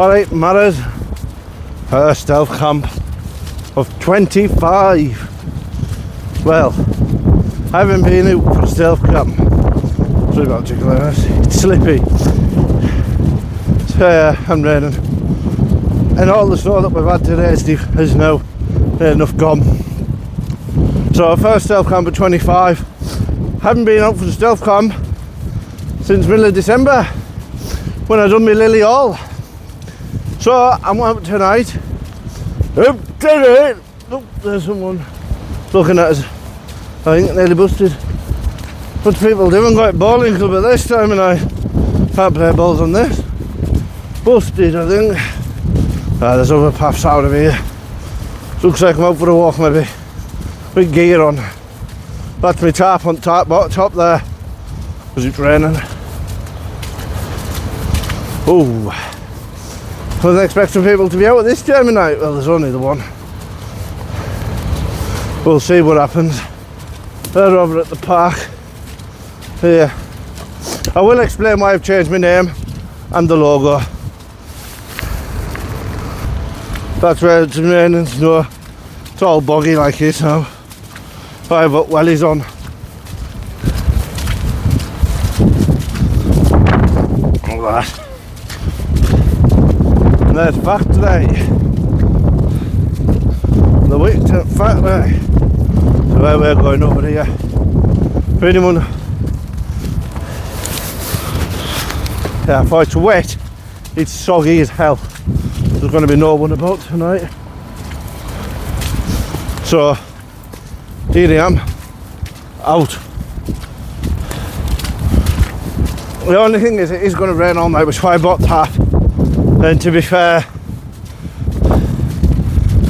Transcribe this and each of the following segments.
Alright, Mara's her stealth camp of 25. Well, I haven't been out for a stealth camp. Sorry about jiggling this. It's slippy. And raining. And all the snow that we've had today, Steve, is now enough gone. So our first stealth camp of 25. Haven't been out for the stealth camp since middle of December when I done my Lily Hall. So I'm out tonight. Up tonight. Oh, there's someone looking at us. I think nearly busted. What people doing? Got a bowling club at this time and I can't play balls on this. Busted, I think. There's other paths out of here. Looks like I'm out for a walk maybe. With gear on. That's my tarp on top there. Because it's raining. Oh. I wasn't expecting people to be out at this time of night. Well, there's only the one. We'll see what happens. They're over at the park. Here. I will explain why I've changed my name and the logo. That's where it's raining snow. It's all boggy like this now. I've got wellies on. All that. And there's factory. The wigton factory. So where we're going over here. For anyone. Yeah, for it's wet, it's soggy as hell. There's going to be no one about tonight. So here I am, out. The only thing is it is going to rain all night, which is why I bought tarp. And to be fair,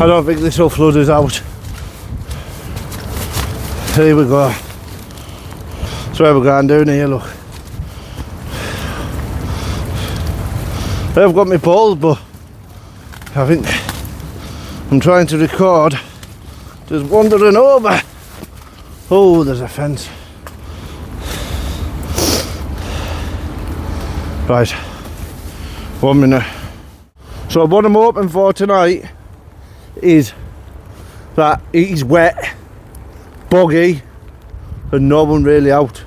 I don't think this will flood us out. Here we go. That's where we're going down here, look. I've got my poles, but I think I'm trying to record just wandering over. Oh, there's a fence. Right, 1 minute. So what I'm hoping for tonight is that it's wet, boggy, and no one really out.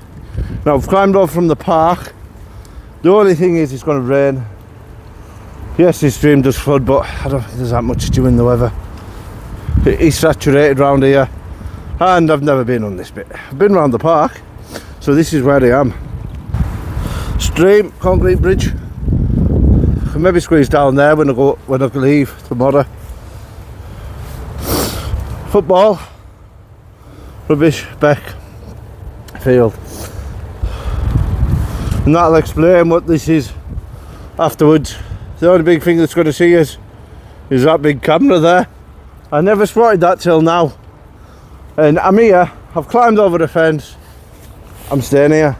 Now I've climbed off from the park. The only thing is it's going to rain. Yes, this stream does flood, but I don't think there's that much to do in the weather. It's saturated around here, and I've never been on this bit. I've been around the park, so this is where I am. Stream, concrete bridge. I can maybe squeeze down there when I leave tomorrow. Football, rubbish, back, field. And that'll explain what this is afterwards. The only big thing that's going to see us is that big camera there. I never spotted that till now. And I'm here, I've climbed over the fence. I'm staying here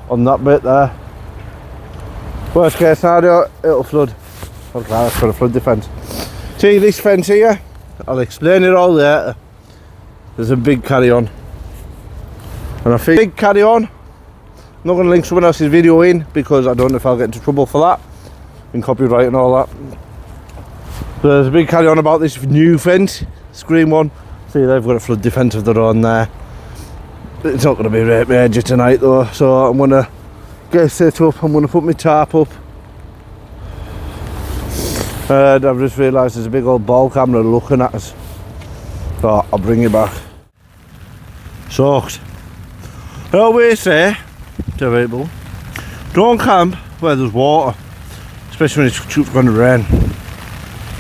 on that bit there. Worst case scenario, it'll flood. Okay, that's got a flood defence. See this fence here? I'll explain it all later. There's a big carry on. And I think big carry on. I'm not going to link someone else's video in because I don't know if I'll get into trouble for that. And copyright and all that. So there's a big carry on about this new fence, screen one. See, they've got a flood defence of their own there. It's not going to be right major tonight though, so I'm going to get set up. I'm going to put my tarp up. And I've just realised there's a big old ball camera looking at us. So I'll bring it back. Soaked. I always say to people, don't camp where there's water. Especially when it's going to rain.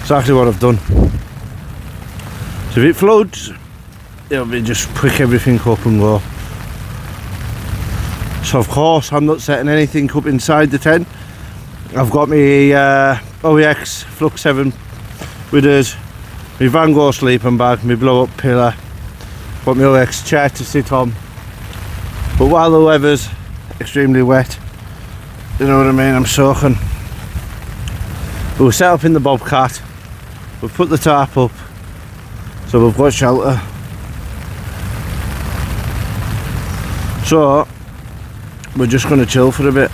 Exactly what I've done. So if it floods, it'll be just pick everything up and go. So of course I'm not setting anything up inside the tent. I've got my OEX Flux 7 with us, my Van Gogh sleeping bag, my blow up pillar, got my OEX chair to sit on. But while the weather's extremely wet, you know what I mean, I'm soaking. We'll set up in the Bobcat, we've put the tarp up, so we've got shelter. So we're just going to chill for a bit.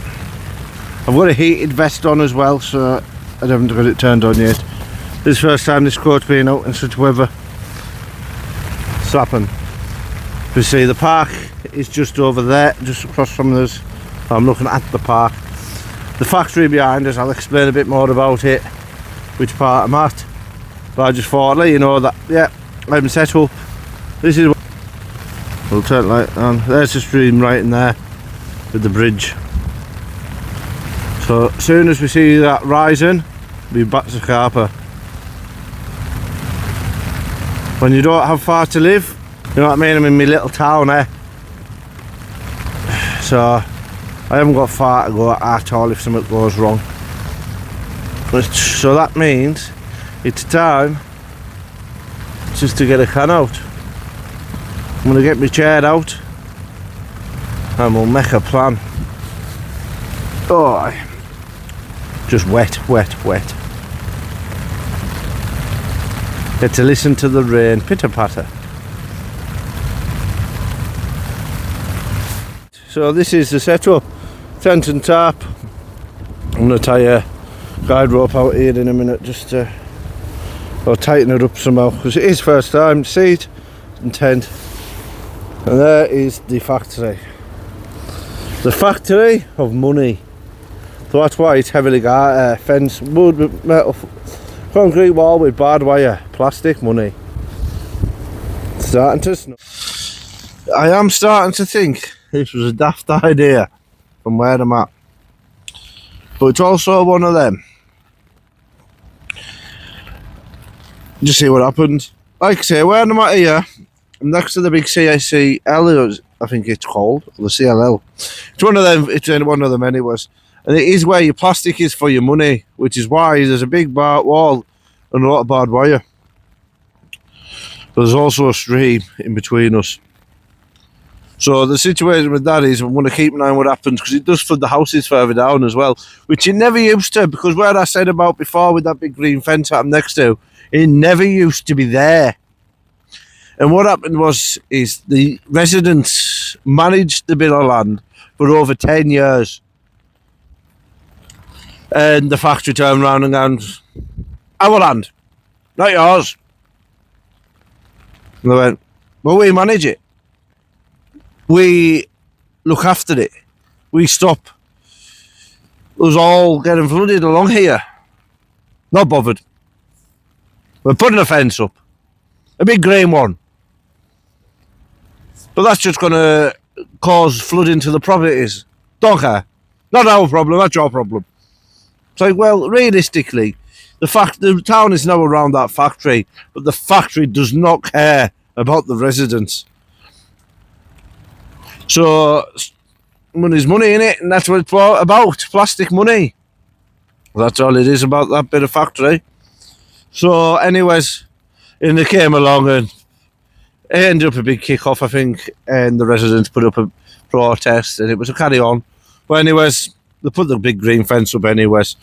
I've got a heated vest on as well, so I haven't got it turned on yet. This is the first time this coat's been out in such weather. Slapping. You see the park is just over there, just across from us. I'm looking at the park. The factory behind us, I'll explain a bit more about it, which part I'm at. But I just thought I'd let you know that, yeah, I'm set up. This is, we'll turn the light on. There's the stream right in there with the bridge. So as soon as we see that rising, we'll be back to Carper. When you don't have far to live, you know what I mean, I'm in my little town so I haven't got far to go at all if something goes wrong. So that means it's time just to get a can out. I'm going to get my chair out and we'll make a plan. Oh, just wet. Get to listen to the rain pitter patter. So this is the setup, tent and tarp. I'm going to tie a guide rope out here in a minute just to tighten it up somehow, because it is first time. Seat and tent, and there is the factory of money. So that's why it's heavily fenced, wood, metal, concrete wall with barbed wire, plastic money. Starting to snow. I am starting to think this was a daft idea from where I'm at, but it's also one of them. Just see what happens. Like I say, where I'm at here, I'm next to the big CICL, I think it's called, or the CLL. It's one of them. It's one of them anyways, and it is where your plastic is for your money, which is why there's a big bar wall and a lot of barbed wire. But there's also a stream in between us. So the situation with that is I'm going to keep an eye on what happens, because it does flood the houses further down as well, which it never used to, because where I said about before with that big green fence that I'm next to, it never used to be there. And what happened is the residents managed the bit of land for over 10 years. And the factory turned around and goes, our land, not yours. And they went, well, we manage it. We look after it. We stop us all getting flooded along here. Not bothered. We're putting a fence up. A big green one. But that's just going to cause flooding to the properties. Don't care. Not our problem, that's your problem. It's like, well, realistically, the town is now around that factory, but the factory does not care about the residents. So, money's money in it, and that's what it's about, plastic money. That's all it is about that bit of factory. So, anyways, and they came along and it ended up a big kick-off, I think, and the residents put up a protest, and it was a carry-on. But anyways, they put the big green fence up anyways.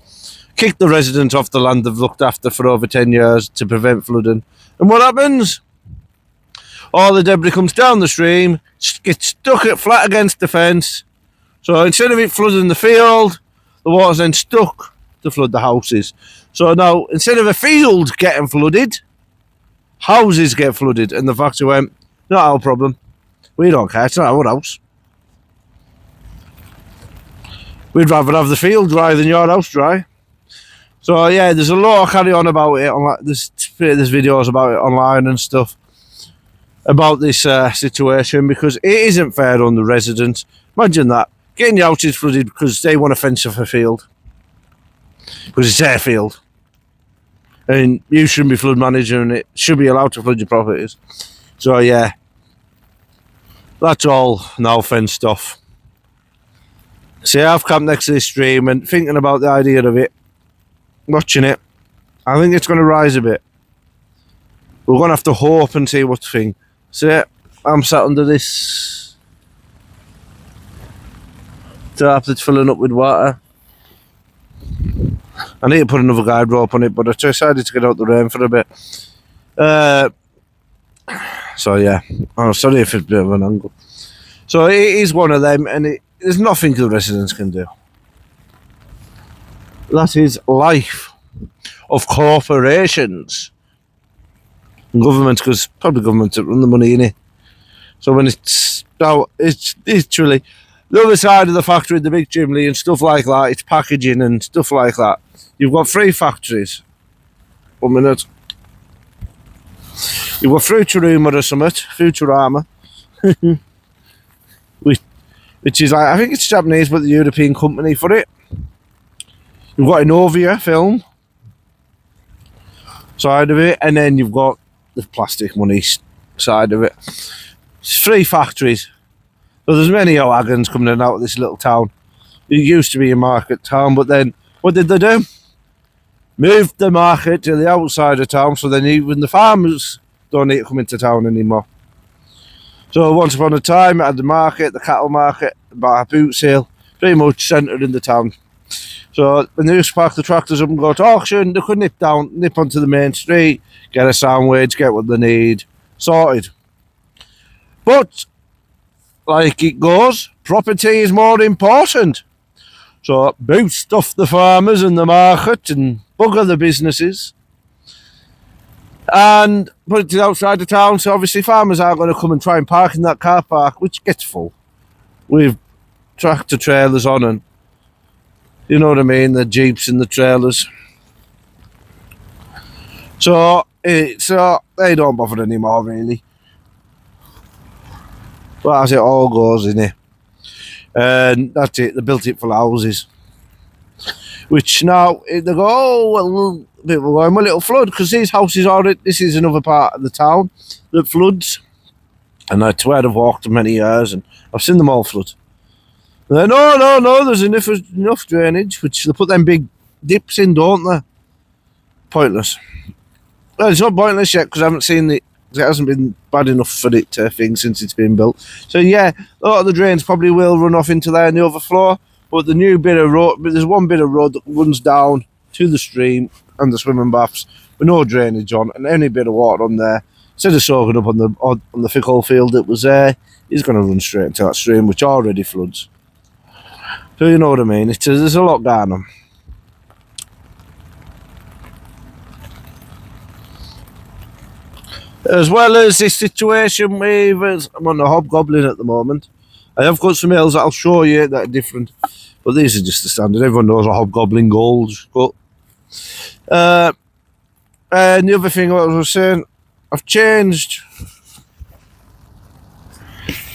Kicked the residents off the land they've looked after for over 10 years to prevent flooding. And what happens? All the debris comes down the stream, gets stuck flat against the fence. So instead of it flooding the field, the water's then stuck to flood the houses. So now, instead of a field getting flooded, houses get flooded. And the factory went, not our problem. We don't care, it's not our house. We'd rather have the field dry than your house dry. So yeah, there's a lot of carry on about it. There's videos about it online and stuff. About this situation, because it isn't fair on the residents. Imagine that, getting your houses flooded because they want a fence off a field, because it's their field, and you shouldn't be flood manager, and it should be allowed to flood your properties. So yeah, that's all now fenced off. See, I've camped next to this stream and thinking about the idea of it, watching it. I think it's going to rise a bit. We're going to have to hope and see what thing. So I'm sat under this tarp that's filling up with water. I need to put another guide rope on it, but I decided to get out the rain for a bit. So yeah, I'm sorry if it's a bit of an angle. So it is one of them, and there's nothing the residents can do. That is life. of corporations and governments, because probably governments that run the money in it. So when it's now, it's literally the other side of the factory, the big chimney and stuff like that. It's packaging and stuff like that. You've got 3 factories. 1 minute. You've got Futurama or something, Futurama, which is like, I think it's Japanese, but the European company for it. You've got Innovia film side of it, and then you've got the plastic money side of it. It's 3 factories. So there's many wagons coming in and out of this little town. It used to be a market town, but then what did they do? Moved the market to the outside of town, so then even the farmers don't need to come into town anymore. So once upon a time, it had the market, the cattle market, about a boot sale, pretty much centred in the town. So when they used to park the tractors up and go to auction, they could nip onto the main street, get a sandwich, get what they need, sorted. But, like it goes, property is more important. So boot stuff the farmers and the market and bugger the businesses and put it to the outside of town. So obviously farmers aren't going to come and try and park in that car park, which gets full with tractor trailers on, and you know what I mean, the jeeps and the trailers. So they don't bother anymore really. But as it all goes, innit? And that's it, they built it for houses. Which now, they go, oh, well, we're going with a little flood, because these houses are, this is another part of the town that floods. And that's where I've walked for many years, and I've seen them all flood. And then, no, there's enough drainage, which they put them big dips in, don't they? Pointless. Well, it's not pointless yet, because I haven't seen it. It hasn't been bad enough for it to thing since it's been built. So yeah, a lot of the drains probably will run off into there in the overflow, but the new bit of road, there's one bit of road that runs down to the stream and the swimming baths with no drainage on, and any bit of water on there, instead of soaking up on the fickle field that was there, is going to run straight into that stream, which already floods. So you know what I mean, there's a lot going on. As well as this situation with, I'm on the hobgoblin at the moment. I have got some ales that I'll show you that are different, but these are just the standard. Everyone knows a hobgoblin goals. But and the other thing, what I was saying, I've changed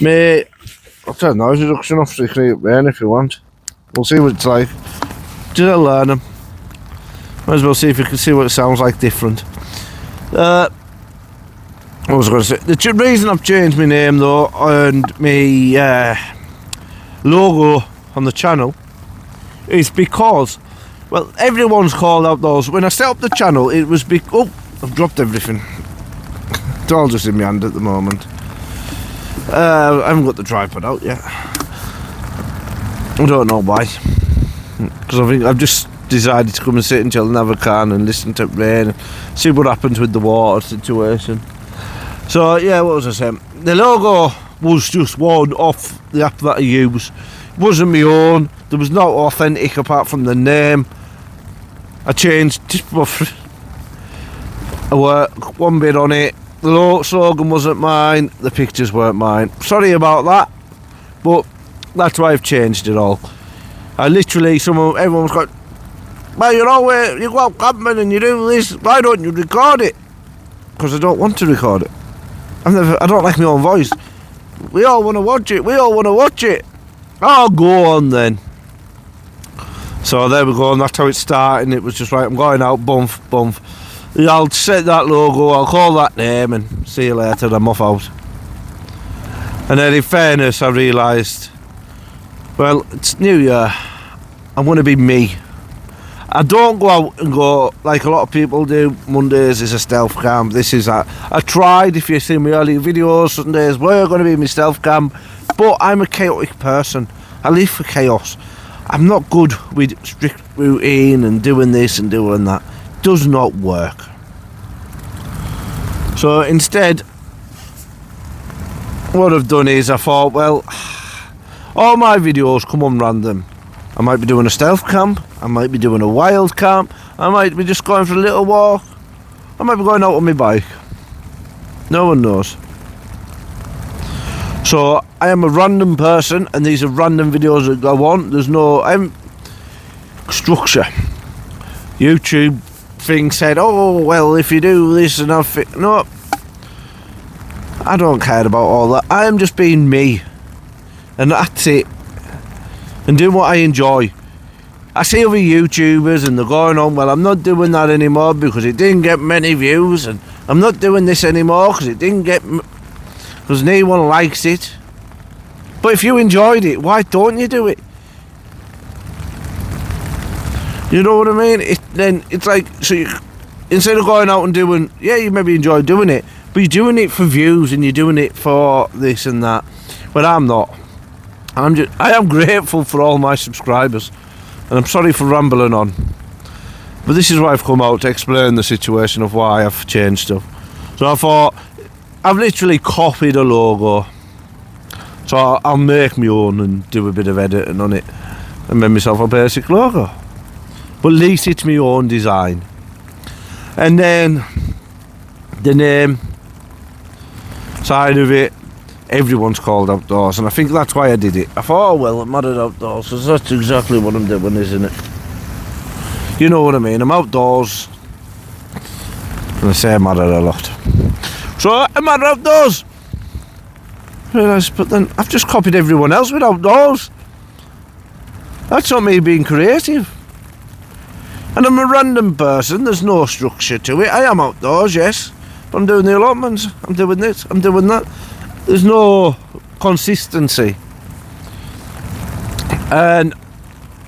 my, I'll turn noise reduction off so you can hear it if you want. We'll see what it's like. Just learn them. Might as well see if you can see what it sounds like different. What was I going to say? The reason I've changed my name though and my logo on the channel is because, well, everyone's called out those. When I set up the channel, it was oh, I've dropped everything. It's all just in my hand at the moment. I haven't got the tripod out yet. I don't know why. Because I think I've just decided to come and sit until another can and listen to it rain and see what happens with the water situation. So yeah, what was I saying? The logo was just one off the app that I use. It wasn't my own. There was no authentic apart from the name. I changed just I worked one bit on it. The slogan wasn't mine. The pictures weren't mine. Sorry about that, but that's why I've changed it all. I literally, everyone was going, well, you know, you go out camping and you do this. Why don't you record it? Because I don't want to record it. I don't like my own voice. We all want to watch it. Oh, go on then. So there we go, and that's how it started. And it was just right, I'm going out, bump. I'll set that logo, I'll call that name, and see you later, I'm off out. And then in fairness, I realised, well, it's New Year, I'm going to be me. I don't go out and go like a lot of people do. Mondays is a stealth camp. This is I tried, if you see my early videos, Sundays were going to be my stealth camp, but I'm a chaotic person. I live for chaos. I'm not good with strict routine and doing this and doing that. It does not work. So instead, what I've done is I thought, well, all my videos come on random. I might be doing a stealth camp, I might be doing a wild camp, I might be just going for a little walk. I might be going out on my bike. No one knows. So I am a random person, and these are random videos that go on. There's no structure. YouTube thing said, oh well, if you do this and no, I don't care about all that. I am just being me, and that's it, and doing what I enjoy. I see other YouTubers and they're going on, well, I'm not doing that anymore because it didn't get many views, and I'm not doing this anymore because it didn't get, because no one likes it. But if you enjoyed it, why don't you do it? You know what I mean? Then it's like, so you, instead of going out and doing, yeah, you maybe enjoy doing it, but you're doing it for views and you're doing it for this and that. But I'm not. I am grateful for all my subscribers, and I'm sorry for rambling on. But this is why I've come out to explain the situation of why I've changed stuff. So I thought, I've literally copied a logo, so I'll make my own and do a bit of editing on it and make myself a basic logo. But at least it's my own design. And then the name side of it, everyone's called Outdoors, and I think that's why I did it. I thought, oh well, I'm added Outdoors, because that's exactly what I'm doing, isn't it? You know what I mean? I'm outdoors, and I say I'm added a lot. So I'm added Outdoors. But then I've just copied everyone else with Outdoors. That's not me being creative. And I'm a random person, there's no structure to it. I am outdoors, yes, but I'm doing the allotments, I'm doing this, I'm doing that. There's no consistency. And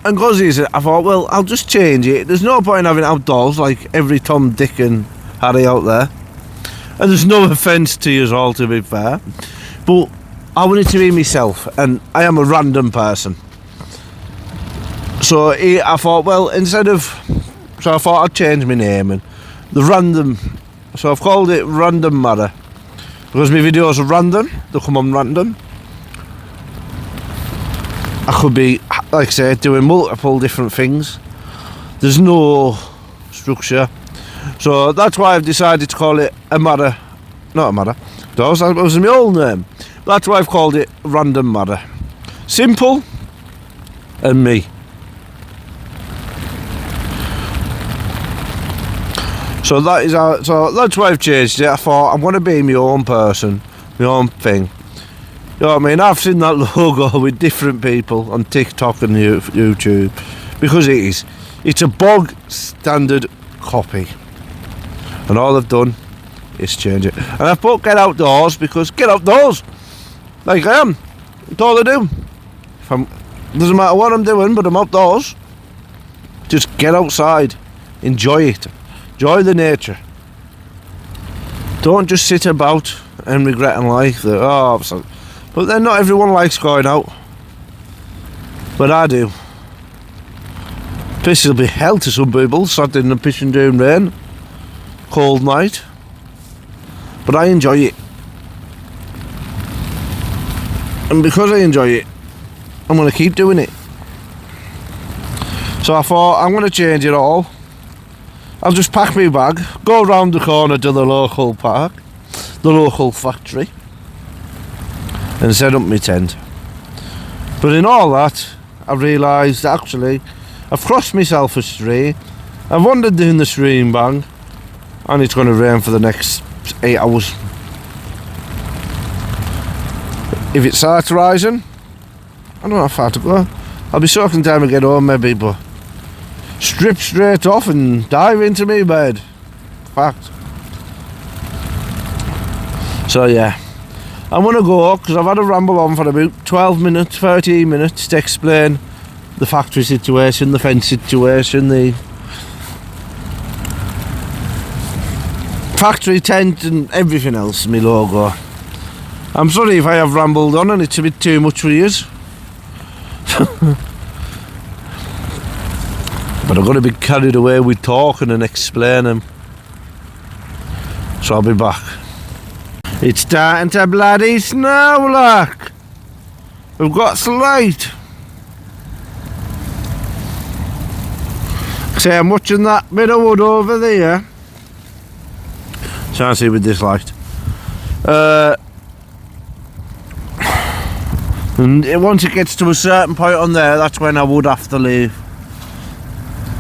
because I thought, well, I'll just change it. There's no point in having outdoors like every Tom, Dick and Harry out there. And there's no offence to you all, to be fair. But I wanted to be myself, and I am a random person. So I thought, well, so I thought I'd change my name and the random. So I've called it Random Matter because my videos are random. They come on random. I could be, like I said, doing multiple different things. There's no structure, so that's why I've decided to call it a matter. Not a matter. That was my old name. That's why I've called it Random Matter. Simple and me. So that's why I've changed it. I thought I'm going to be my own person, my own thing. You know what I mean? I've seen that logo with different people on TikTok and YouTube, because it's a bog standard copy, and all I've done is change it. And I've put Get Outdoors because get outdoors, like I am. That's all I do. Doesn't matter what I'm doing, but I'm outdoors. Just get outside, enjoy it. Enjoy the nature. Don't just sit about and regretting life. But then not everyone likes going out. But I do. Piss will be hell to some people, sat in the pissing down rain, cold night. But I enjoy it. And because I enjoy it, I'm going to keep doing it. So I thought, I'm going to change it all. I'll just pack my bag, go round the corner to the local park, the local factory, and set up my tent. But in all that, I realised actually I've crossed myself a stream, I've wandered down the stream bank, and it's going to rain for the next 8 hours. If it starts rising, I don't know how far to go. I'll be soaking time to get home maybe, but strip straight off and dive into my bed. Fact. So yeah, I'm gonna go because I've had a ramble on for about 12 minutes, 13 minutes to explain the factory situation, the fence situation, the factory tent and everything else, my logo. I'm sorry if I have rambled on and it's a bit too much for you. But I'm going to be carried away with talking and explaining. So I'll be back. It's starting to bloody snow, look. We've got slight. Say I'm watching that bit of wood over there. Can't see with this light. And once it gets to a certain point on there, that's when I would have to leave.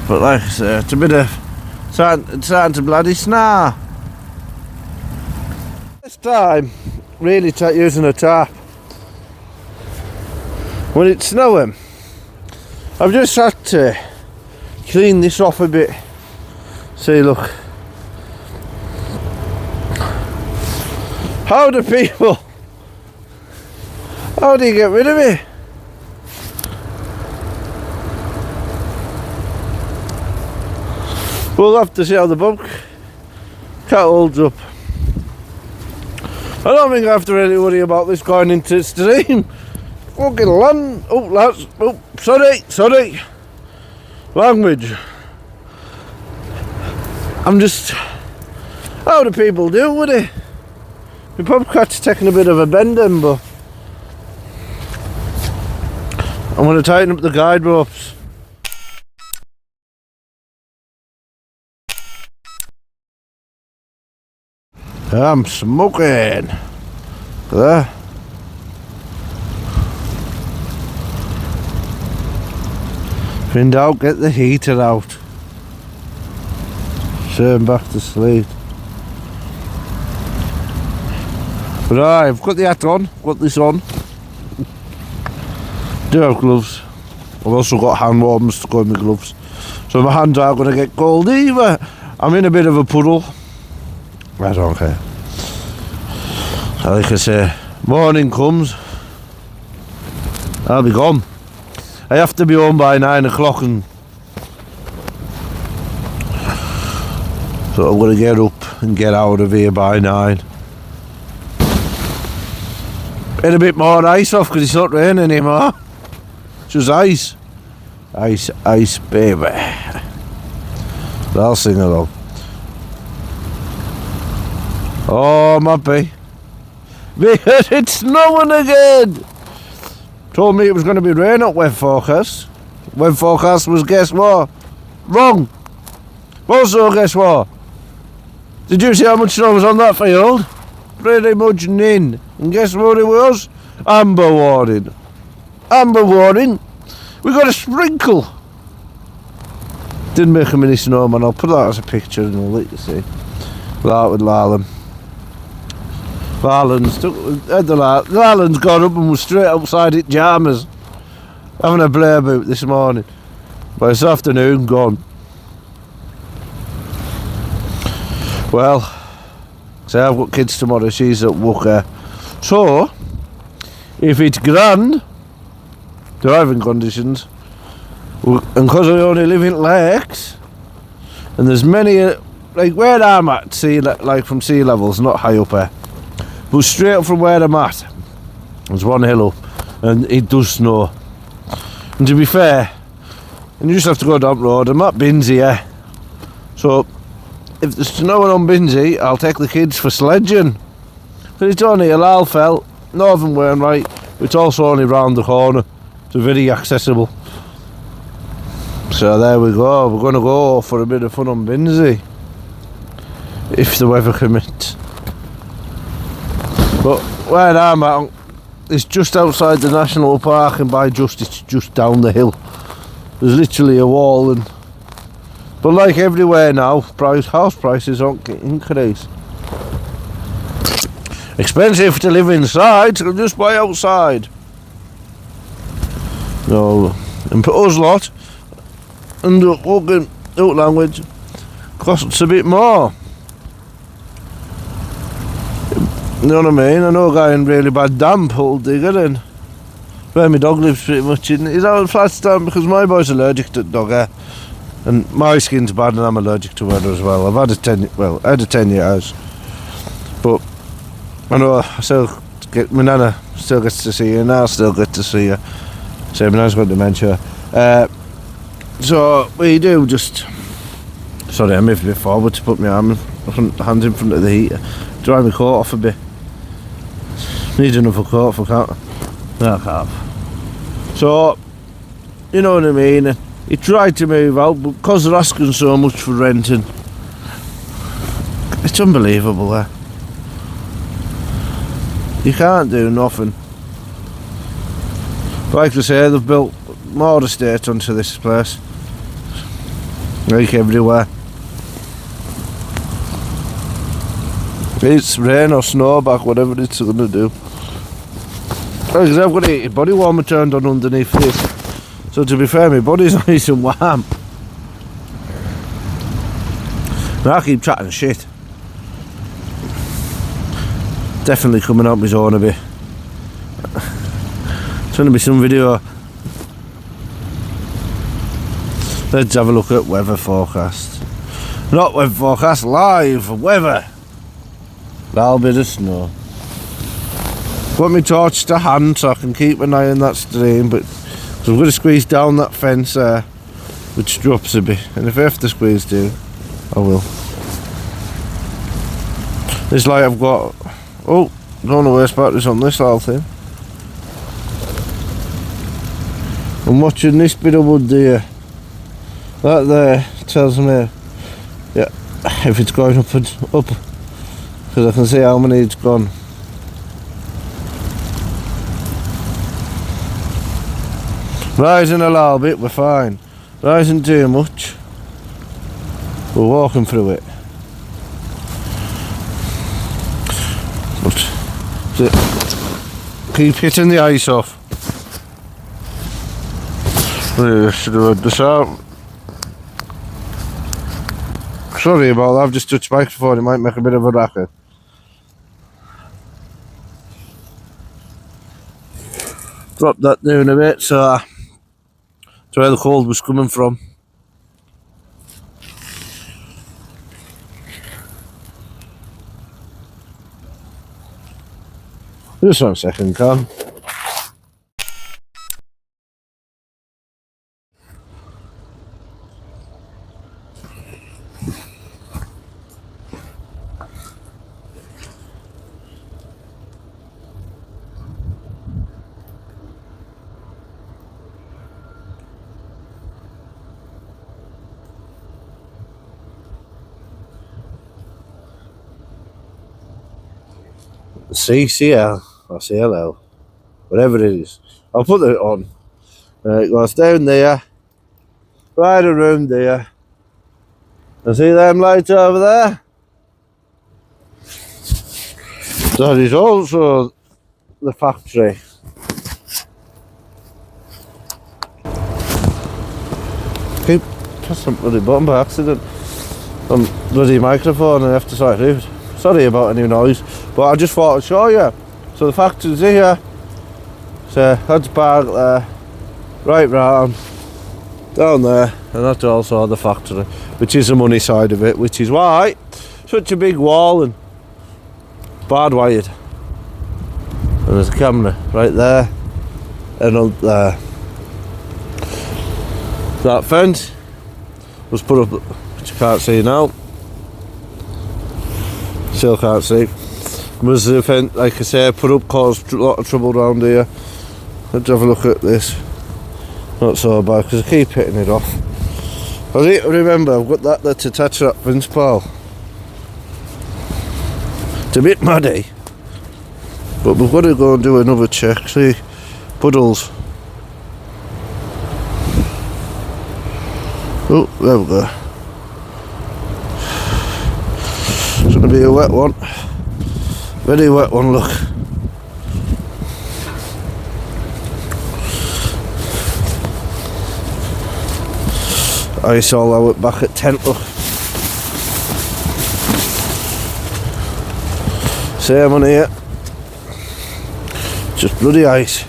But like I say, it's a bit of it's starting to bloody snow. This time, really using a tarp. When it's snowing, I've just had to clean this off a bit. See, look. How do you get rid of it? We'll have to see how the bobcat holds up. I don't think I have to really worry about this going into the stream. Fucking land. Oh, lads. Oh, sorry. Language. I'm just. How do people deal with it? The bobcat's taking a bit of a bending, but I'm going to tighten up the guide ropes. I'm smoking. There. If in doubt, get the heater out. Turn back to sleep. But I've got the hat on, got this on. Do have gloves. I've also got hand warmers to go in my gloves. So my hands aren't going to get cold either. I'm in a bit of a puddle. I don't care. Like I say, morning comes, I'll be gone. I have to be home by 9 o'clock, and so I'm going to get up and get out of here by 9. Get a bit more ice off because it's not raining anymore. It's just ice. Ice, baby. But I'll sing along. Oh, I'm happy. Because it's snowing again. Told me it was going to be rain at weather forecast. Weather forecast was, guess what? Wrong. Also, guess what? Did you see how much snow was on that field? Pretty much none. And guess what it was? Amber warning. Amber warning. We got a sprinkle. Didn't make a mini snowman. I'll put that as a picture and I'll let you see. That with Larlin. Larlin's got up and was straight outside at Jarmers having a play about this morning. But this afternoon, gone. Well, so I've got kids tomorrow, she's at work. So, if it's grand, driving conditions, and because I only live in Lakes, and there's many, like where I'm at, like from sea levels, not high up there, but straight up from where I'm at, there's one hill up, and it does snow. And to be fair, and you just have to go down the road. I'm at Binsey, so if there's snowing on Binsey, I'll take the kids for sledging. But it's only a Lalfell, Northern Wainwright, it's also only round the corner, so very accessible. So there we go, we're going to go for a bit of fun on Binsey, if the weather permits. But where I'm at, it's just outside the national park, and it's just down the hill. There's literally a wall, and but like everywhere now, house prices aren't increased. Expensive to live inside, so just buy outside. No, and for us lot, and walking out language, costs a bit more. You know what I mean? I know a guy in really bad damp, old digger, and where my dog lives pretty much in. He's out in flat damp because my boy's allergic to dog hair, and my skin's bad and I'm allergic to weather as well. I had a 10 years, but I know my nana still gets to see her, and I still get to see her. So my nana's got dementia. So we do just. Sorry, I moved a bit forward to put my hands in front of the heater. Dry my coat off a bit. Need another coat for can't I? No, I can't. So, you know what I mean. He tried to move out, but because they're asking so much for renting, it's unbelievable there. You can't do nothing. Like I say, they've built more estate onto this place. Like everywhere. It's rain or snow back, whatever it's going to do. Because I've got a heated body warmer turned on underneath this. So to be fair, my body's nice and warm. And I keep chatting shit. Definitely coming out my zone a bit. It's going to be some video. Let's have a look at weather forecast. Not weather forecast, live weather. That'll be the snow. Got my torch to hand so I can keep an eye on that stream, but so I'm going to squeeze down that fence there, which drops a bit, and if I have to squeeze down, I will. This light I've got, oh, don't want to waste batteries on this whole thing. I'm watching this bit of wood here. That there tells me, yeah, if it's going up and up, because I can see how many it's gone. Rising a little bit, we're fine. Rising too much, we're walking through it. But keep hitting the ice off. Should have had this out. Sorry about that, I've just touched the microphone, it might make a bit of a racket. Dropped that down a bit, so that's where the cold was coming from. Just 1 second, Con. CCL or CLL, whatever it is. I'll put it on. It goes down there, right around there. And see them lights over there? That is also the factory. Keep pressing the bloody button by accident on bloody microphone and I have to sort it out. Sorry about any noise, but I just thought I'd show you. So the factory's here, so that's parked there, right round, down there, and that's also the factory, which is the money side of it, which is why such a big wall and bad wired. And there's a camera right there, and up there. That fence was put up, which you can't see now. Still can't see. Was the fence, like I say, put up, caused a lot of trouble around here. Let's have a look at this. Not so bad because I keep hitting it off. I need to remember I've got that there to attach that fence pole. It's a bit muddy, but we've got to go and do another check. See, puddles. Oh, there we go. It's going to be a wet one. Very wet one, look. Ice all out back at tent, look. Same on here. Just bloody ice.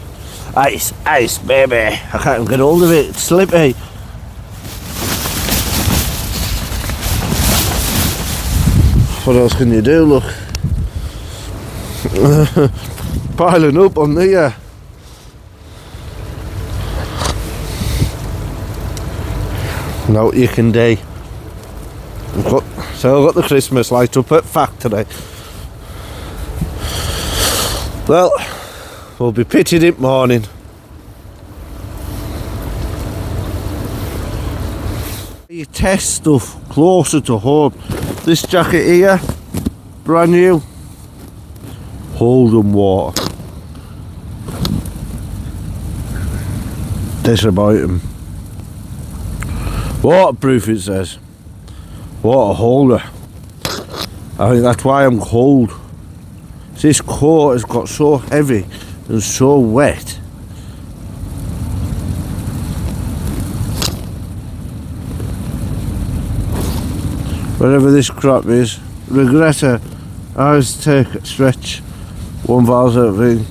Ice, ice, baby. I can't even get hold of it, it's slippy. What else can you do, look? Piling up on there. Now you can do. So I've got the Christmas light up at factory. Well, we'll be pitted in morning. You test stuff closer to home. This jacket here, brand new, Holden water. This about him. Waterproof it says. Water holder. I think that's why I'm cold. This coat has got so heavy and so wet. Whatever this crap is, regretta, I always take a stretch, 1,000 thing.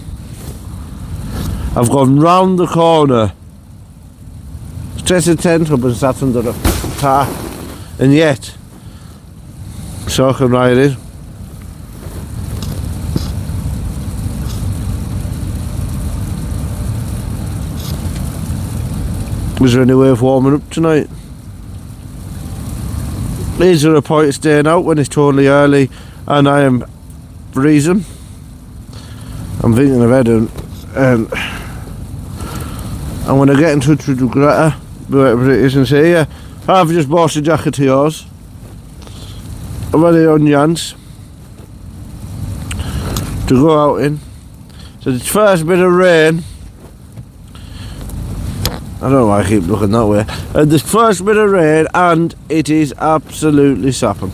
I've gone round the corner, stretched a tent up and sat under a tarp, and yet, so I can ride it. Was there any way of warming up tonight? Is there a point of staying out when it's totally early and I am freezing? I'm thinking of heading, and I'm going to get in touch with Greta, whatever it is, and say, yeah, I've just bought a jacket to yours. I'm ready on Jans to go out in. So the first bit of rain, I don't know why I keep looking that way. The first bit of rain, and it is absolutely sapping.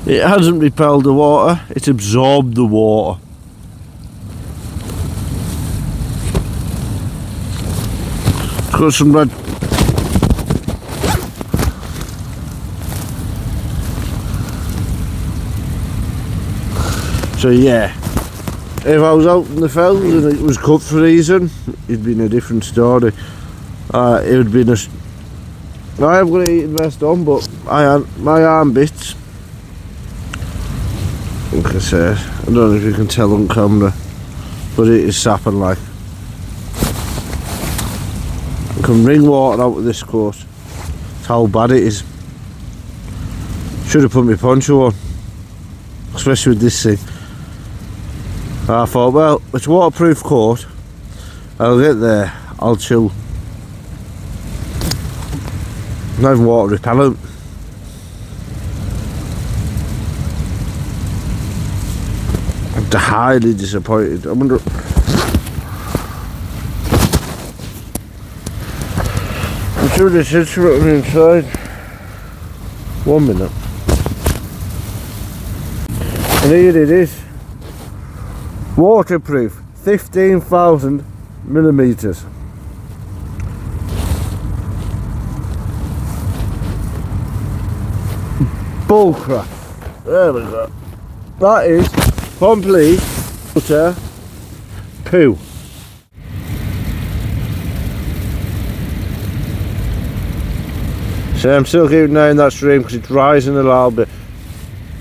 It hasn't repelled the water, it's absorbed the water. It's got some red. So yeah, if I was out in the field and it was cut freezing, it'd been a different story. It would be I have got a heating vest on, but my arm bits, like I said, I don't know if you can tell on camera, but it is sapping like. I can wring water out of this coat. That's how bad it is. Should have put my poncho on, especially with this thing. I thought, well, it's a waterproof coat, I'll get there, I'll chill. Not even water repellent. I'm highly disappointed. I wonder. I'm sure this is written inside. 1 minute. And here it is. Waterproof, 15,000 millimeters. Bullcrap. There we go. That is complete utter poo. So I'm still keeping an eye on that stream because it's rising a little bit.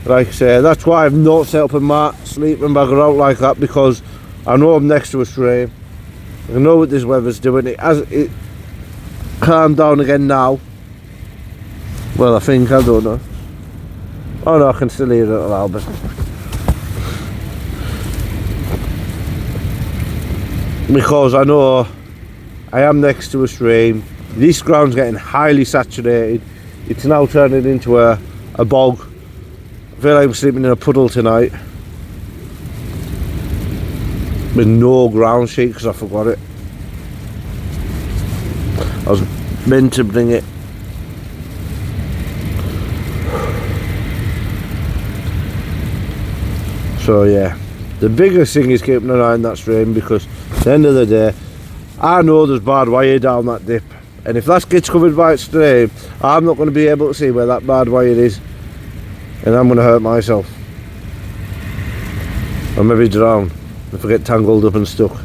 Like I say, that's why I've not set up a mat, sleeping bag out like that, because I know I'm next to a stream. I know what this weather's doing. It calmed down again now. Well, I think, I don't know. Oh no, I can still hear it a little bit. Because I know I am next to a stream. This ground's getting highly saturated. It's now turning into a bog. I feel like I'm sleeping in a puddle tonight. With no ground sheet because I forgot it. I was meant to bring it. So yeah, the biggest thing is keeping an eye on that stream, because at the end of the day, I know there's bad wire down that dip, and if that gets covered by its stream, I'm not going to be able to see where that bad wire is, and I'm going to hurt myself. Or maybe drown if I get tangled up and stuck.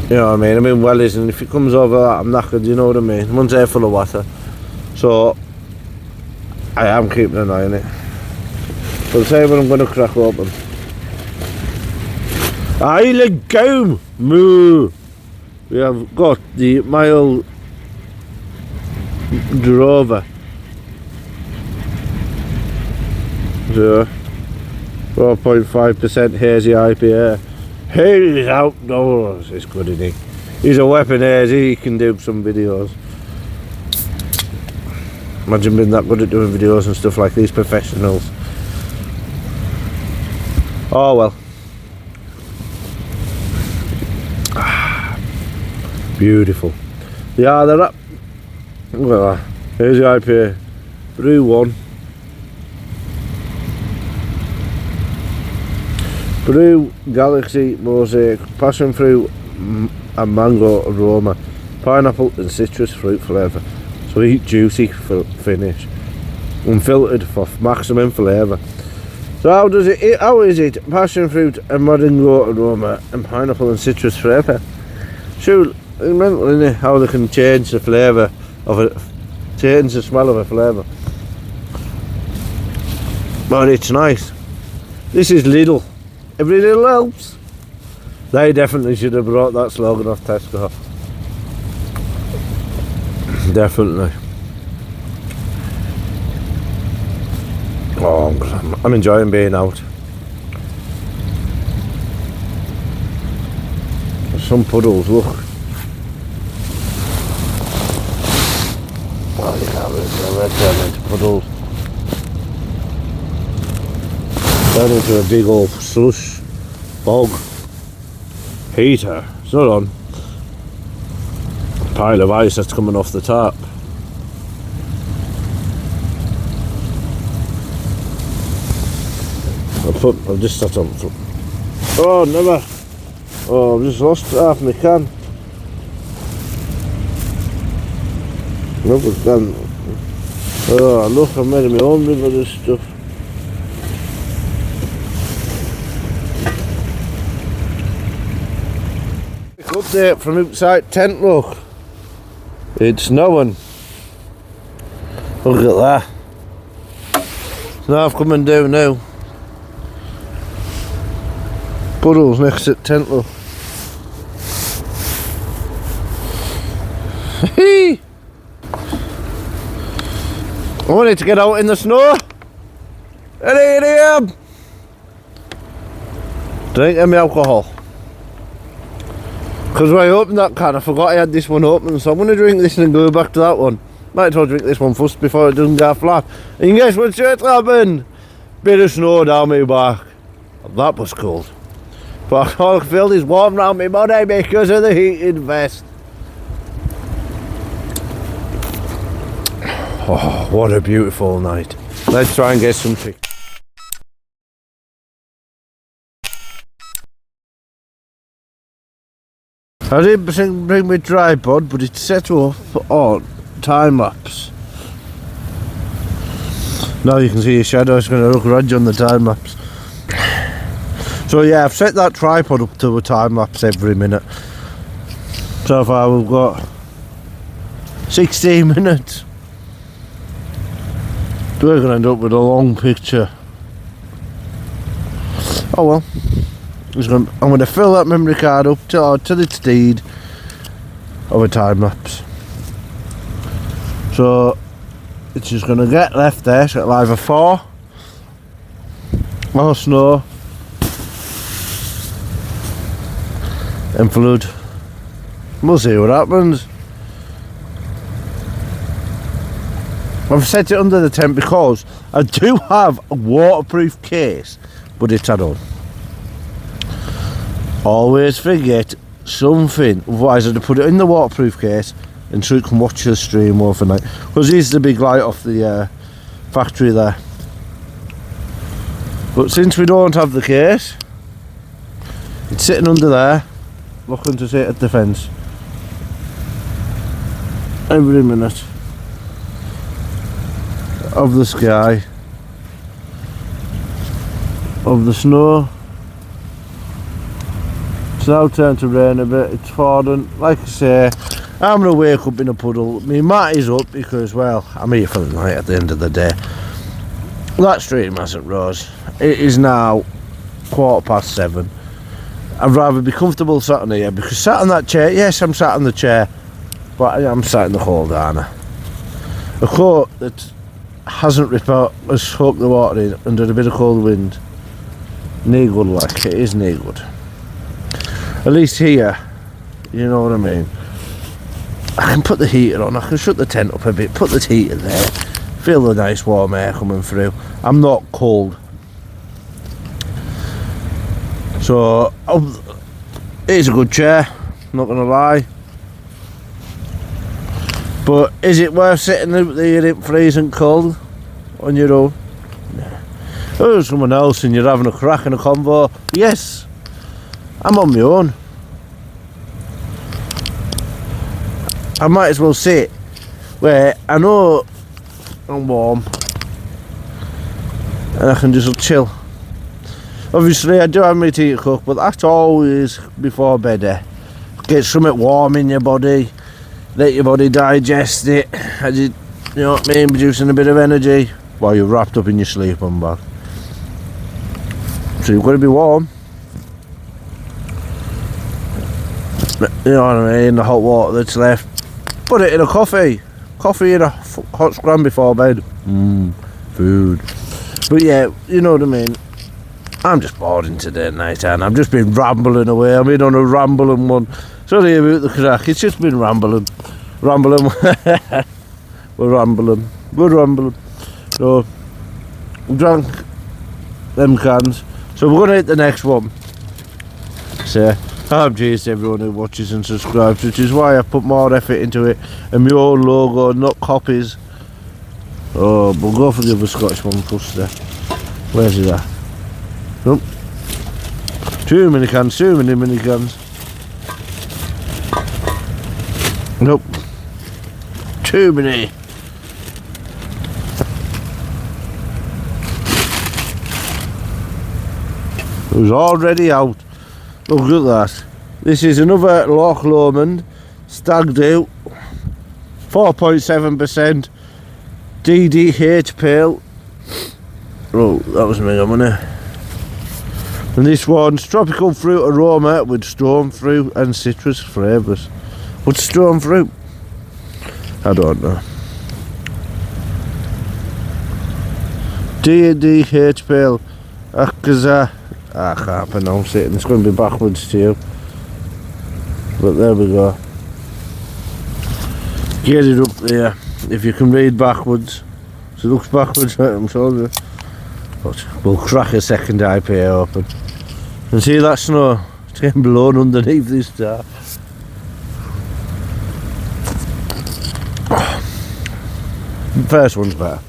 You know what I mean? I'm in wellies, and if it comes over that, I'm knackered, you know what I mean? One's air full of water. So I am keeping an eye on it. I'll tell you when I'm going to crack open. Aye, let go! Moo! We have got the mild drover. So 4.5% hazy IPA. He's outdoors. It's good, isn't he? He's a weapon hazy, he can do some videos. Imagine being that good at doing videos and stuff like these professionals. Oh well. Beautiful. Yeah, they're up. Look at that. Here's the IPA. Brew 1. Brew, Galaxy, Mosaic, Passion Fruit and Mango Aroma, Pineapple and Citrus Fruit flavour. Sweet, juicy finish. Unfiltered for maximum flavour. So how is it? Passion Fruit and Mango Aroma and Pineapple and Citrus flavour. Sure, it's mental, isn't it? How they can change the flavour of it, change the smell of a flavour. But it's nice. This is Lidl. Every little helps. They definitely should have brought that slogan off Tesco. Definitely. Oh, I'm enjoying being out. There's some puddles, look. Oh, you can't really turn into puddles. Turn into a big old slush bog. Heater, it's not on. Pile of ice that's coming off the top. I've just sat on. Oh, never. Oh, I've just lost half my can. Another can. Oh, look, I'm making my own with this stuff. Update from outside tent, look. It's snowing. Look at that. So now I've come and down now. Puddles next to the tent, look. I wanted to get out in the snow. And here I am. Drinking my alcohol. Because when I opened that can, I forgot I had this one open, so I'm going to drink this and go back to that one. Might as well drink this one first before it doesn't go flat. And guess what's just happened? Bit of snow down my back. That was cold. But all I feel is warm round my body because of the heated vest. Oh, what a beautiful night. Let's try and get some pictures. I didn't bring my tripod, but it's set up on time lapse. Now you can see your shadow is going to look red on the time lapse. So yeah, I've set that tripod up to a time lapse every minute. So far we've got 16 minutes. We're going to end up with a long picture. Oh well. I'm going to fill that memory card up till its deed of a time lapse. So it's just going to get left there, so it'll either fall or snow and flood. We'll see what happens. I've set it under the tent because I do have a waterproof case, but it's add-on. Always forget something, otherwise I'd put it in the waterproof case and so you can watch the stream overnight. Because here's the big light off the factory there. But since we don't have the case, it's sitting under there, looking to sit at the fence every minute of the sky, of the snow. It's now turned to rain a bit, it's falling. Like I say, I'm going to wake up in a puddle. My mat is up because, well, I'm here for the night at the end of the day. That stream hasn't rose. It is now 7:15. I'd rather be comfortable sat on here because sat on that chair, yes, I'm sat on the chair, but I am sat in the cold, aren't I? A coat that hasn't ripped out, has soaked the water in under a bit of cold wind. Nae good, like, it is nae good. At least here, you know what I mean. I can put the heater on, I can shut the tent up a bit, put the heater there, Feel the nice warm air coming through. I'm not cold. So, it's a good chair, not gonna lie. But is it worth sitting out there in freezing cold on your own? No. If there's someone else and you're having a crack in a convo, yes, I'm on my own. I might as well sit where I know I'm warm and I can just chill. Obviously I do have my tea to cook, but that's always before bed. Get something warm in your body, let your body digest it, as it, you know what I mean, producing a bit of energy while you're wrapped up in your sleeping bag. So you've got to be warm. You know what I mean, the hot water that's left, put it in a coffee in a hot scrum before bed. Food. But yeah, you know what I mean. I'm just bored in today night, and I've just been rambling away. I've been on a rambling one. Sorry about the crack, it's just been rambling. We're rambling. So, we drank them cans. So we're going to hit the next one. So, I'm cheers to everyone who watches and subscribes, which is why I put more effort into it. And my own logo, not copies. Oh, we'll go for the other Scottish one first there. Where's it at? Nope. Too many cans. Nope. Too many. It was already out. Look at that. This is another Loch Lomond Stag Do, 4.7% DDH pale. Oh, that was me, wasn't it? And this one's tropical fruit aroma with stone fruit and citrus flavours. What's stone fruit? I don't know. DDH pale. I can't pronounce it, and it's going to be backwards to you. But there we go. Get it up there. If you can read backwards. So it looks backwards, I'm sorry. But we'll crack a second IPA open. And see that snow? It's getting blown underneath this jar. The first one's better.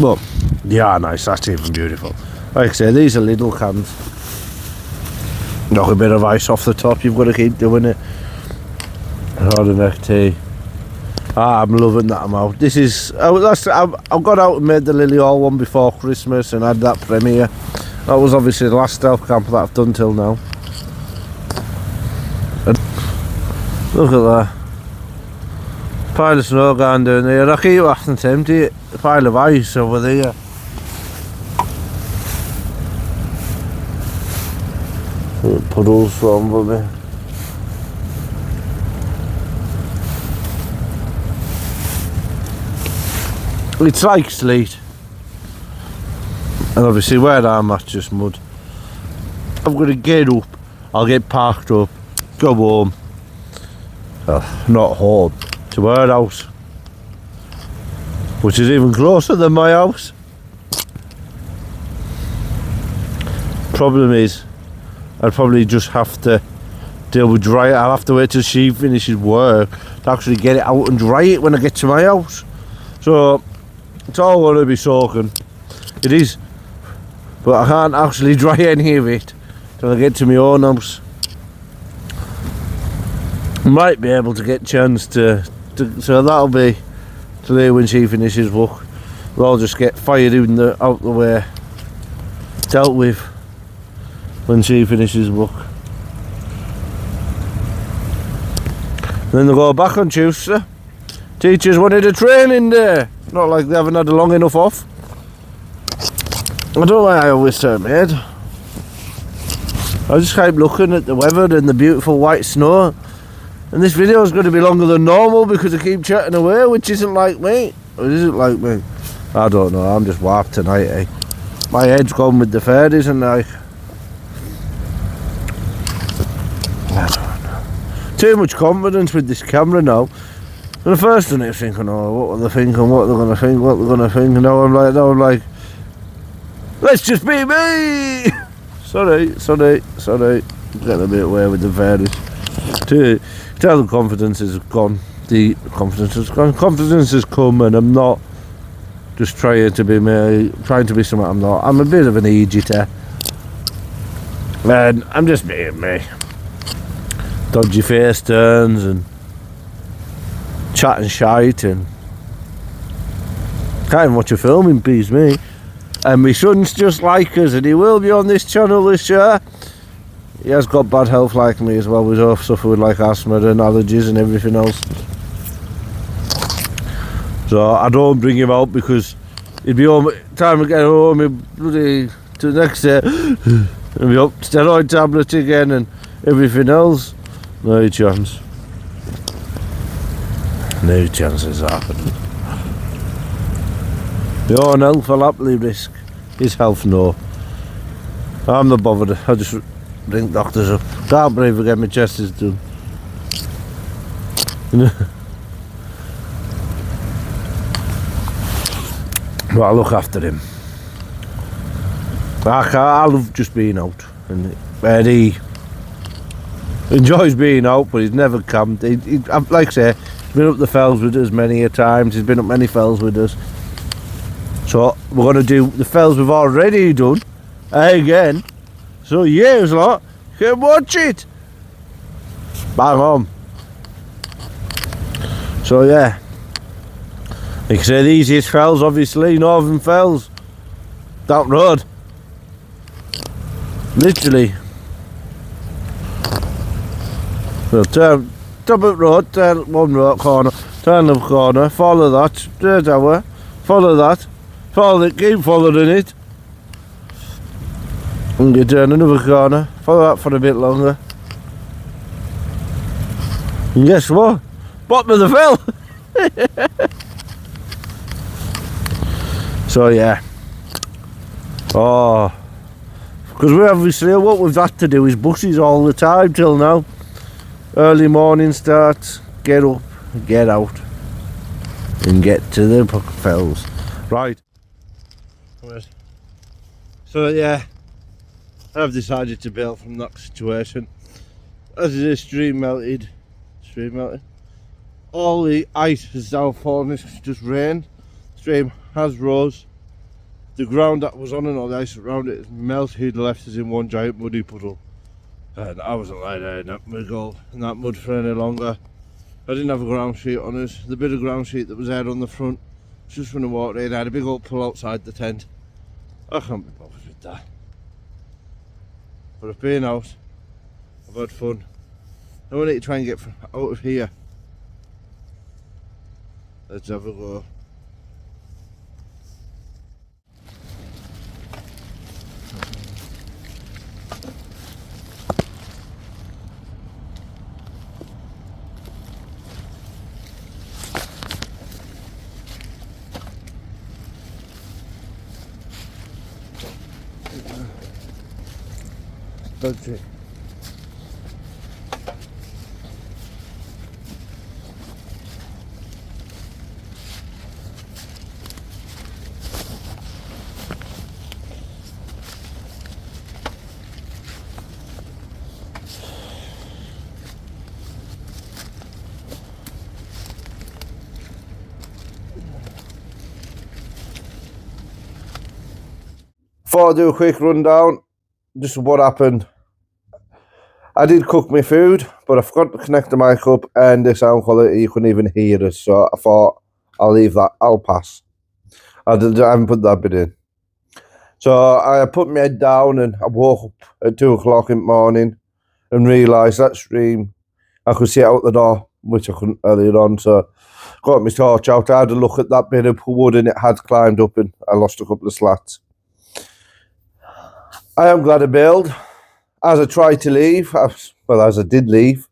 But they are nice, that's even beautiful. Like I say, these are little cans. Knock a bit of ice off the top, you've got to keep doing it. Hard neck tea. I'm loving that amount. This is, I've got out and made the Lily Hall one before Christmas and had that premiere. That was obviously the last stealth camp that I've done till now. And look at that. Pile of snow going down there. I keep having to empty it. A pile of ice over there. Puddles from me. It's like sleet, and obviously where I'm at just mud. I'm going to get up, I'll get parked up, go home, not home, to our house, which is even closer than my house. Problem is, I'll probably just have to deal with dry it. I'll have to wait till she finishes work to actually get it out and dry it when I get to my house. So it's all going to be soaking. It is, but I can't actually dry any of it till I get to my own house. I might be able to get a chance to so that'll be today when she finishes work. We'll all just get fired out the way, dealt with when she finishes work. Then they'll go back on Tuesday. Teachers wanted a training day. Not like they haven't had a long enough off. I don't know why I always turn my head. I just keep looking at the weather and the beautiful white snow. And this video is going to be longer than normal because I keep chatting away, which isn't like me. It isn't like me. I don't know, I'm just warped tonight, eh? My head's gone with the fairies and like... I don't know. Too much confidence with this camera now. And the first thing they're thinking, oh, what are they thinking, what are they going to think, what are they going to think, and now I'm like, let's just be me! sorry, getting a bit away with the fairies. Tell the confidence has gone, confidence has come, and I'm not just trying to be me, trying to be something I'm not. I'm a bit of an eater, and I'm just being me. Dodgy face turns and chatting shite and can't even watch a film in peace, me. And my son's just like us, and he will be on this channel this year. He has got bad health like me as well. We both suffer with like asthma and allergies and everything else. So I don't bring him out because he'd be home. Time to get home, he'd bloody to the next day and be up steroid tablets again and everything else. No chance. No chances happening. My own health I'll happily risk. His health, no. I'm not bothered. I just ring doctors up. Can't believe I get my chest is done. But I look after him. I love just being out. And he enjoys being out, but he's never camped. Like I say, he's been up the fells with us many a times. He's been up many fells with us. So we're going to do the fells we've already done again. So yes, lot, can watch it. Bang on. So yeah, like I say, the easiest fells, obviously, Northern Fells, down road. Literally. So turn, top of road, turn one road corner, turn the corner, follow that, straight away, follow that. Follow it, keep following it. And you turn another corner, follow that for a bit longer. And guess what? Bottom of the fell! So yeah. Oh. Because we obviously, what we've had to do is buses all the time till now. Early morning starts, get up, get out. And get to the fells. Right. So yeah, I've decided to bail from that situation. As the stream melted, all the ice has now fallen, it's just rain. The stream has rose. The ground that was on and all the ice around it has melted, left us in one giant muddy puddle. And I wasn't lying there in that mud for any longer. I didn't have a ground sheet on us. The bit of ground sheet that was there on the front, just when I walked in, I had a big old pull outside the tent. I can't be bothered with that. But I've been out, I've had fun. Now we need to try and get out of here. Let's have a go. That's it. Before I do a quick rundown, just what happened. I did cook my food, but I forgot to connect the mic up and the sound quality, you couldn't even hear us. So I thought, I'll leave that, I'll pass. I haven't put that bit in. So I put my head down and I woke up at 2 o'clock in the morning and realised that stream, I could see it out the door, which I couldn't earlier on. So got my torch out, I had a look at that bit of wood and it had climbed up and I lost a couple of slats. I am glad I bailed. As I tried to leave, as I did leave,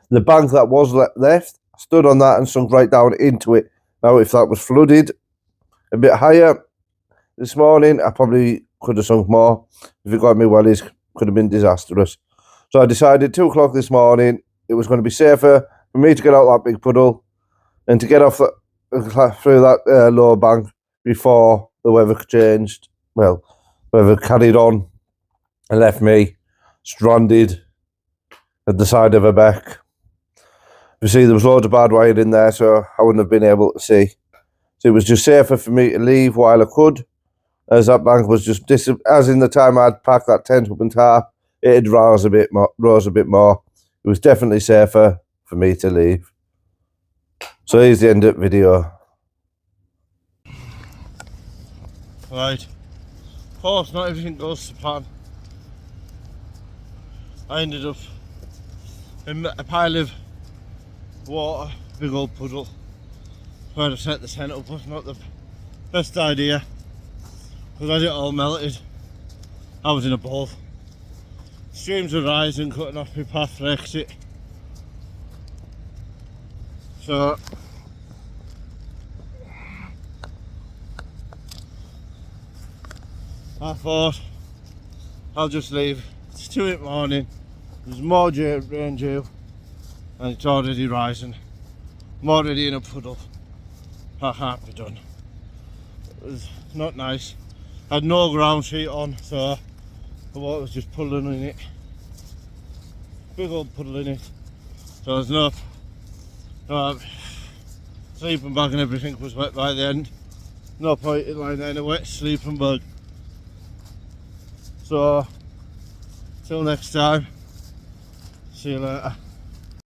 the bank that was left, I stood on that and sunk right down into it. Now, if that was flooded a bit higher this morning, I probably could have sunk more. If it got me wellies, could have been disastrous. So I decided 2 o'clock this morning, it was going to be safer for me to get out that big puddle and to get off through that lower bank before the weather changed, well, weather carried on and left me stranded at the side of a beck. You see, there was loads of barbed wire in there, so I wouldn't have been able to see. So it was just safer for me to leave while I could, as that bank was just as in the time I'd packed that tent up and tarp, it had rose a bit more. It was definitely safer for me to leave. So here's the end of the video. Right, of course not everything goes to plan. I ended up in a pile of water, big old puddle. Where to set the tent up was not the best idea, because as it all melted, I was in a bowl. Streams were rising, cutting off my path for exit. So I thought I'll just leave. It's 2 in the morning, there's more rain due, and it's already rising. I'm already in a puddle. I can't be done. It was not nice. I had no ground sheet on, so the water was just puddling in it. Big old puddle in it. So there's no sleeping bag and everything was wet by the end. No point in lying there in a wet sleeping bag. So till next time, see you later.